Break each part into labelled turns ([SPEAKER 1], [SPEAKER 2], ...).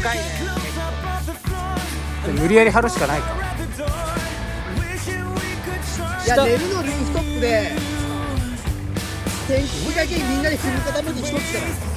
[SPEAKER 1] 深いね。
[SPEAKER 2] 無理やり張るしかないか。
[SPEAKER 3] いや、寝るのルーフトップで天気だけみんなで踏むために一つじゃないですか。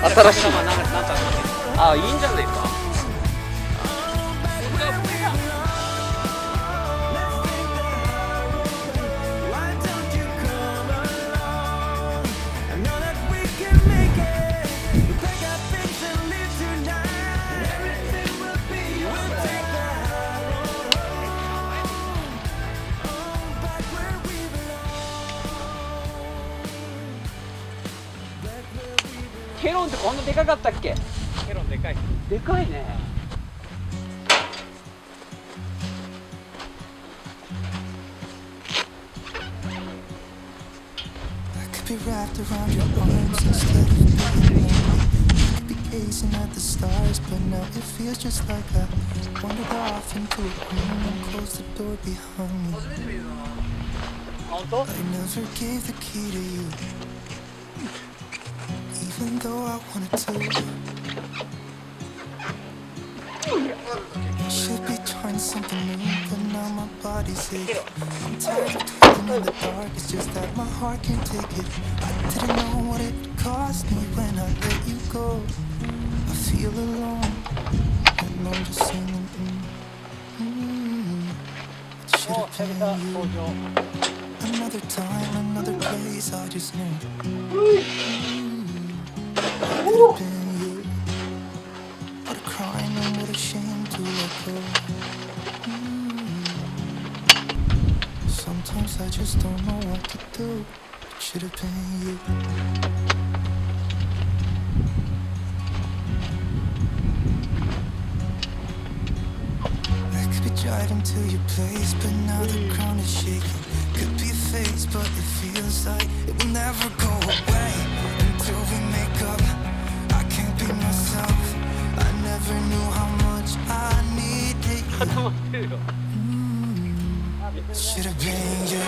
[SPEAKER 1] 新しい。あ、いいんじゃないか。ケロンってこんなでかかったっけ？
[SPEAKER 2] ケロンでかい。
[SPEAKER 1] でかいね。本当
[SPEAKER 4] Even though I wanted to, should be trying something new, but now my body's aching. I'm tired of talking in the dark, it's just that my heart can't take it. I didn't know what it would cost me when I let you go. I feel alone, and I'm just singing. It should have been you. Another time, another place, I just knew. What a crime and what a shame to let go. Sometimes I just don't know what to do. It should have been you. I could be driving to your place, but now the ground is shaking. Could be a phase, but it feels like it will never go away until we make up. Myself, I never knew how much I needed you. Should have been you.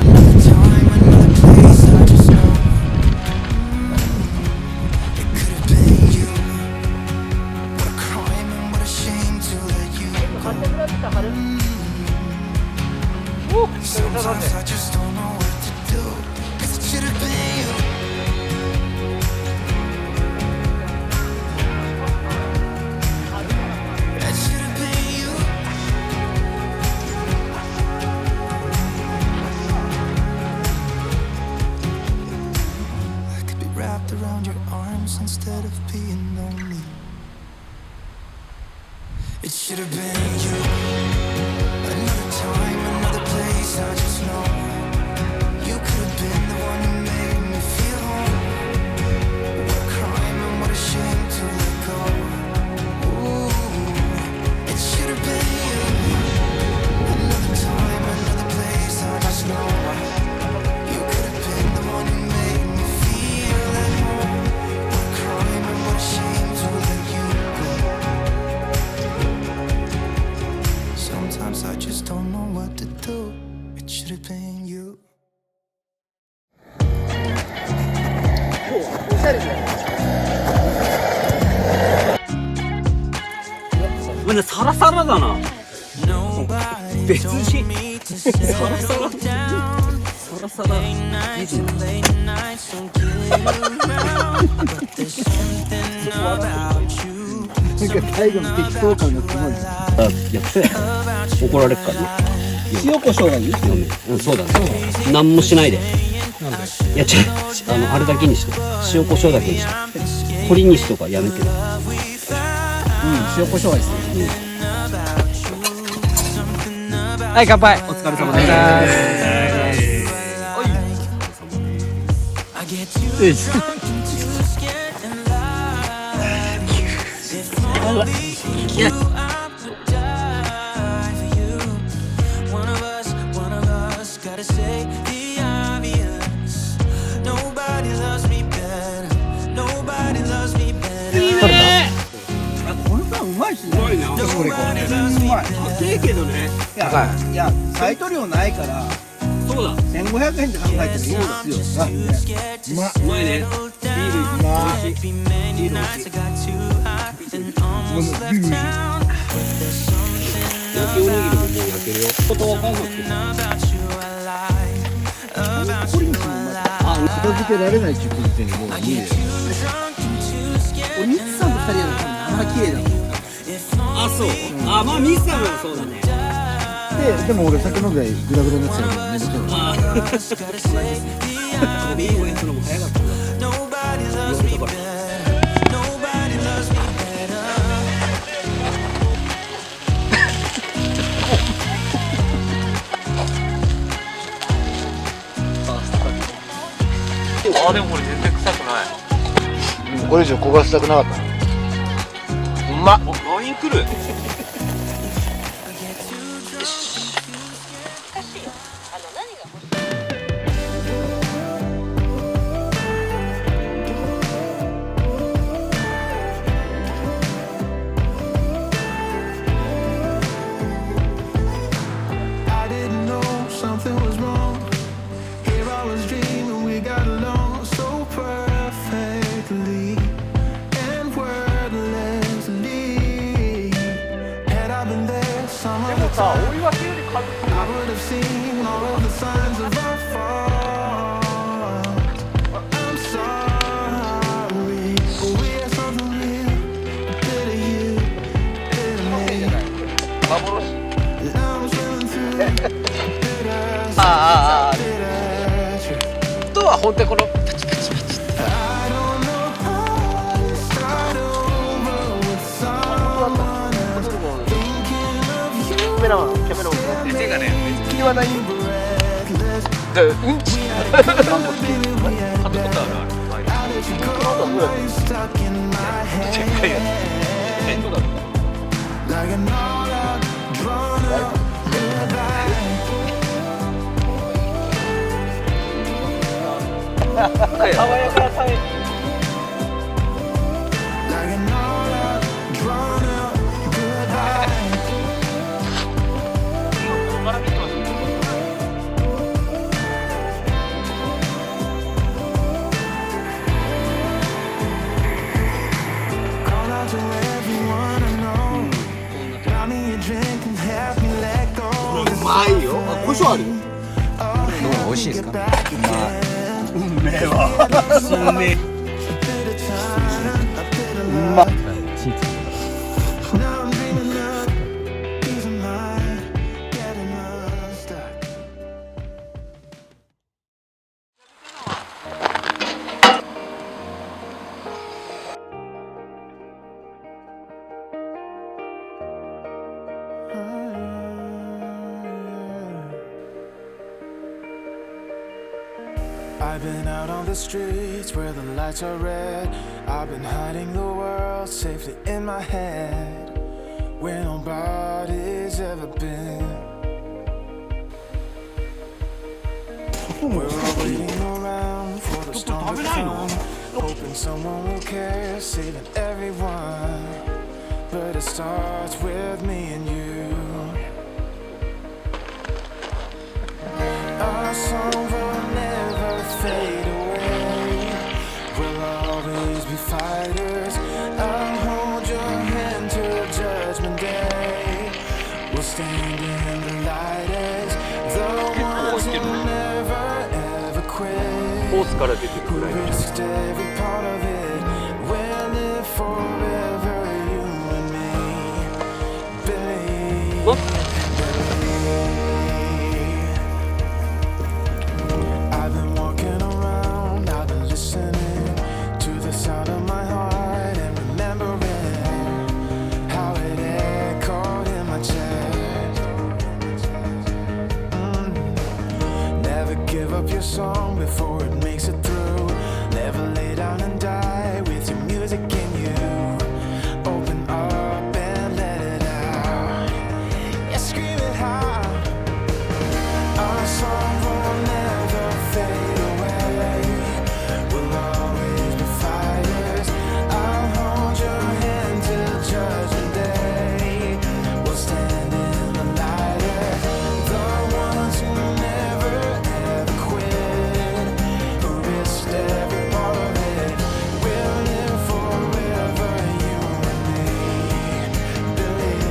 [SPEAKER 4] Another time, another place, I just know. It could have been you. What a crime and what a shame to let you go. Sometimes I just don't know what to do, 'cause it should have been you. Around your arms instead of being lonely. It should have been you. Another time, another place, I just know. You could have been the one who made me feel home. What a crime and what a shame to let go. Ooh, do. It should have been you.
[SPEAKER 3] おしゃれじゃん。
[SPEAKER 1] みんなサラサラだな。別人。サラサラ。サラサラ。いいじゃん。
[SPEAKER 3] なんか最後の適当感がすごい。
[SPEAKER 1] やって怒られるからね。
[SPEAKER 3] 塩コショウがいい？
[SPEAKER 1] うん、そうだね。何もしないで。
[SPEAKER 3] なんで？
[SPEAKER 1] いや、あれだけにして。塩コショウだけにして。鶏にしとかやめて。
[SPEAKER 3] 塩コショウがいいですね。
[SPEAKER 1] はい、乾杯。お疲れ様です。
[SPEAKER 3] よいしょ。このパンうまいしね。うまいな。これうまい。
[SPEAKER 1] 高いけどね。
[SPEAKER 3] いや、サイト料ないから。
[SPEAKER 1] そうだ。
[SPEAKER 3] 1500円って考えてもいいですよ。
[SPEAKER 1] うまいね。ビールうまい。ビール美味しい。焼きおにぎりももう焼けるよ。ことわかんなくて。
[SPEAKER 3] 片付けられないっていう時点でもう無理だよ。お兄さんと二人やると生綺麗だもん。
[SPEAKER 1] あ、そう。あ、まあミスさんはそうだね。
[SPEAKER 3] でも俺酒飲んでグダグダになっちゃうからめんどくさい。
[SPEAKER 1] ああ。ビールをやったのも早かったな。夜だから。
[SPEAKER 2] あ、でもこれ全然臭くない。
[SPEAKER 3] これ以上焦がしたくなかった。
[SPEAKER 2] うまっ。LINE 来る。
[SPEAKER 4] I didn't know something was wrong. Here I was dreaming we got along so perfectly and wordlessly. Had I been there some of the time, I would have seen all of the signs of our fall. I'm sorry, but we had something real. A bit of you, a bit of me. And I'm swimming through bitter
[SPEAKER 2] ああ。
[SPEAKER 4] bitter truth.
[SPEAKER 2] とは本当にこのパチパチパチ。
[SPEAKER 4] I don't know how to start over with someone else. Thinking of you
[SPEAKER 2] カメラマン手がね、めっちゃ言わない。で、うんち。あとことあるある。
[SPEAKER 4] stuck in my head. Like an all-out drawn-up goodbye.
[SPEAKER 2] 爽やかさえ。
[SPEAKER 4] Like an all-out drawn-up goodbye.
[SPEAKER 2] から見てます。
[SPEAKER 4] Call out to everyone I know. Buy me a drink and have me let go.
[SPEAKER 3] うまいよ。あ、胡椒あるよ。
[SPEAKER 4] 美味しいですか？
[SPEAKER 3] うめえわ。うめえ。うまっ。
[SPEAKER 4] Now I'm dreaming of peace of mind, getting unstuck. I've been out on the streets where the lights are red. I've been hiding the world safely in my head, where nobody's ever been. We're all waiting around for the storm to come, hoping someone will care, saving everyone. But it starts with me and you. Our song will never fade away. We'll always be fighters. I'll hold your hand till Judgment Day. We'll stand in the light as the ones who never ever quit.
[SPEAKER 2] コースから出てる
[SPEAKER 4] Who
[SPEAKER 2] ぐらいだ。
[SPEAKER 4] risked every part of it. We'll live forever, you and me. Believe. I've been walking around, I've been listening to the sound of my heart and remembering how it echoed in my chest. Never give up your song before it makes it through. Never lay down and die with your music in you. Open up and let it out. Yeah, scream it out. Our song will never fade away. We'll always be fighters. I'll hold your hand till Judgment Day. We'll stand in the light, the ones who never ever quit, who risked every part of it. We'll live forever, you and me. Believe.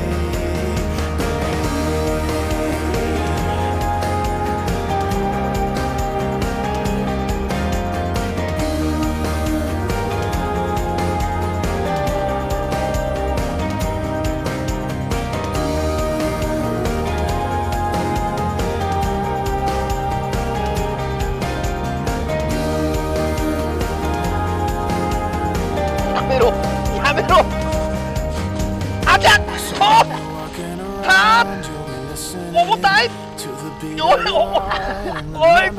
[SPEAKER 2] やめろやめろ。あちゃっあー重たい。おいおい。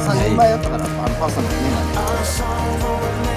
[SPEAKER 3] 3年前やったからパンさんのねなんで